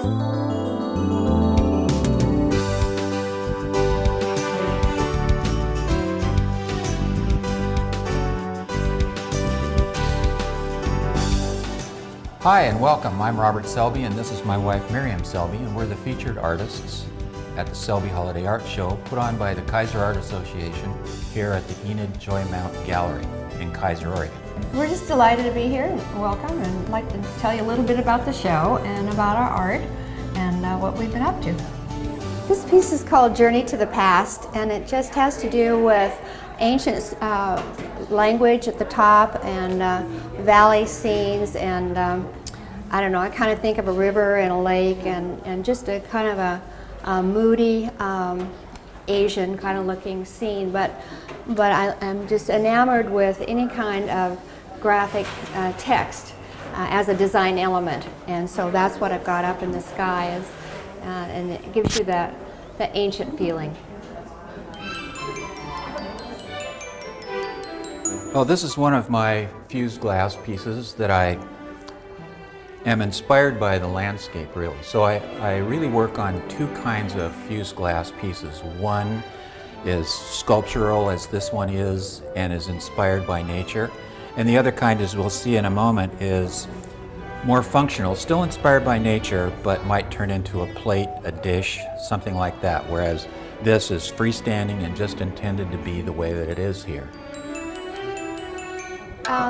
Hi and welcome. I'm Robert Selby and this is my wife Miriam Selby, and we're the featured artists at the Selby Holiday Art Show put on by the Keizer Art Association here at the Enid Joymount Gallery in Keizer, Oregon. We're just delighted to be here and welcome, and I'd like to tell you a little bit about the show and about our art and what we've been up to. This piece is called Journey to the Past, and it just has to do with ancient language at the top and valley scenes, and I don't know, I kind of think of a river and a lake and just a kind of a moody Asian kind of looking scene, but I'm just enamored with any kind of graphic text as a design element, and so that's what I've got up in the sky, and it gives you that ancient feeling. Well, this is one of my fused glass pieces that I am inspired by the landscape, really. So I really work on two kinds of fused glass pieces. One is sculptural, as this one is, and is inspired by nature. And the other kind, as we'll see in a moment, is more functional, still inspired by nature, but might turn into a plate, a dish, something like that. Whereas this is freestanding and just intended to be the way that it is here.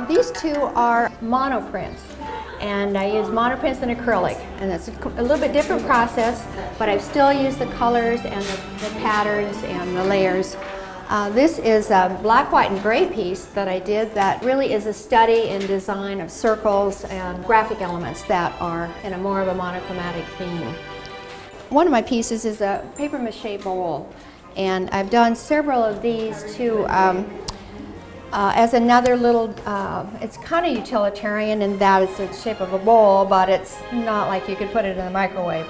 These two are monoprints, and I use monoprints and acrylic, and it's a little bit different process, but I've still used the colors and the patterns and the layers. This is a black, white, and gray piece that I did that really is a study in design of circles and graphic elements that are in a more of a monochromatic theme. One of my pieces is a paper mache bowl, and I've done several of these to as another little, it's kind of utilitarian in that it's the shape of a bowl, but it's not like you could put it in the microwave.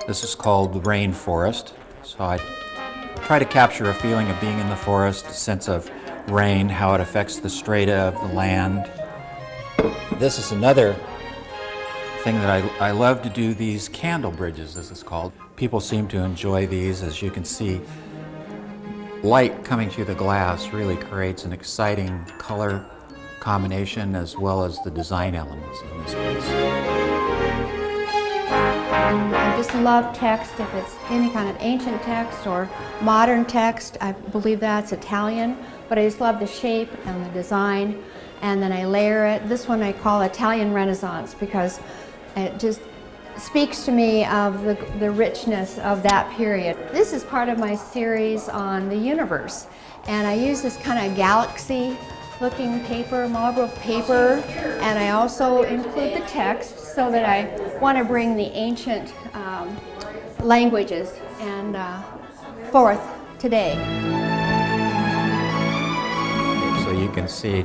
This is called Rainforest. So I try to capture a feeling of being in the forest, a sense of rain, how it affects the strata of the land. This is another thing that I love to do, these candle bridges, this is called. People seem to enjoy these. As you can see, light coming through the glass really creates an exciting color combination as well as the design elements in this piece. I just love text, if it's any kind of ancient text or modern text. I believe that's Italian, but I just love the shape and the design, and then I layer it. This one I call Italian Renaissance because it just speaks to me of the richness of that period. This is part of my series on the universe, and I use this kind of galaxy looking paper, marble paper, and I also include the text so that I want to bring the ancient languages and forth today. So you can see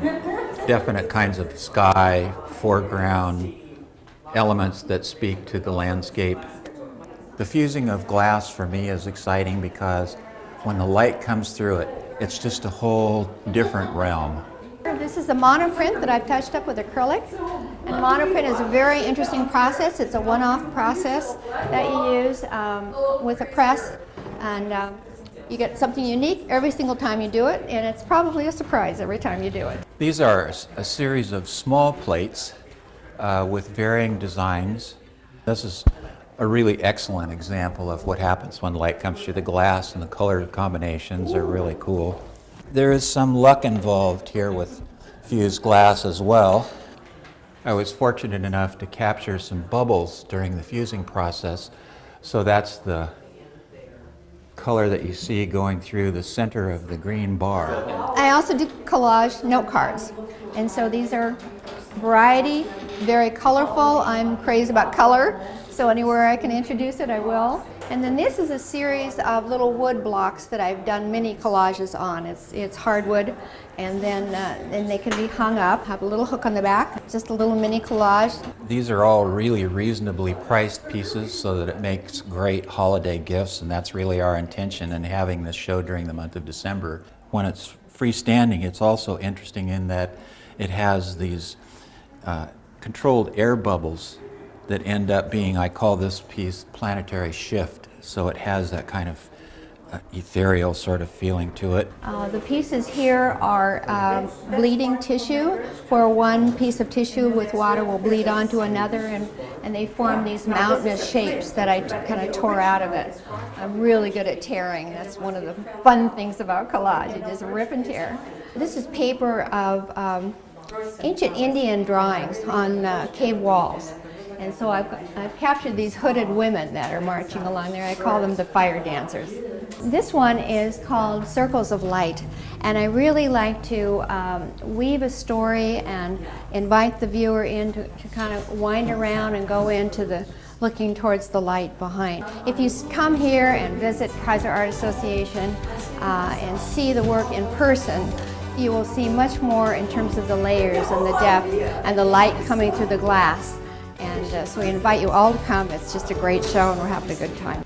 definite kinds of sky, foreground, elements that speak to the landscape. The fusing of glass for me is exciting because when the light comes through it, it's just a whole different realm. This is a monoprint that I've touched up with acrylic, and monoprint is a very interesting process. It's a one-off process that you use with a press, and you get something unique every single time you do it, and it's probably a surprise every time you do it. These are a series of small plates with varying designs. This is a really excellent example of what happens when light comes through the glass, and the color combinations are really cool. There is some luck involved here with fused glass as well. I was fortunate enough to capture some bubbles during the fusing process, so that's the color that you see going through the center of the green bar. I also do collage note cards, and so these are variety, very colorful. I'm crazy about color, so anywhere I can introduce it, I will. And then this is a series of little wood blocks that I've done mini collages on. It's hardwood, and then they can be hung up, have a little hook on the back, just a little mini collage. These are all really reasonably priced pieces so that it makes great holiday gifts, and that's really our intention in having this show during the month of December. When it's freestanding, it's also interesting in that it has these controlled air bubbles that end up being, I call this piece planetary shift. So it has that kind of ethereal sort of feeling to it. The pieces here are bleeding tissue, where one piece of tissue with water will bleed onto another, and they form these mountainous shapes that I kind of tore out of it. I'm really good at tearing. That's one of the fun things about collage. You just rip and tear. This is paper of ancient Indian drawings on cave walls. And so I've captured these hooded women that are marching along there. I call them the fire dancers. This one is called Circles of Light, and I really like to weave a story and invite the viewer in to kind of wind around and go into the looking towards the light behind. If you come here and visit Keizer Art Association and see the work in person, you will see much more in terms of the layers and the depth and the light coming through the glass. And so we invite you all to come. It's just a great show and we're having a good time.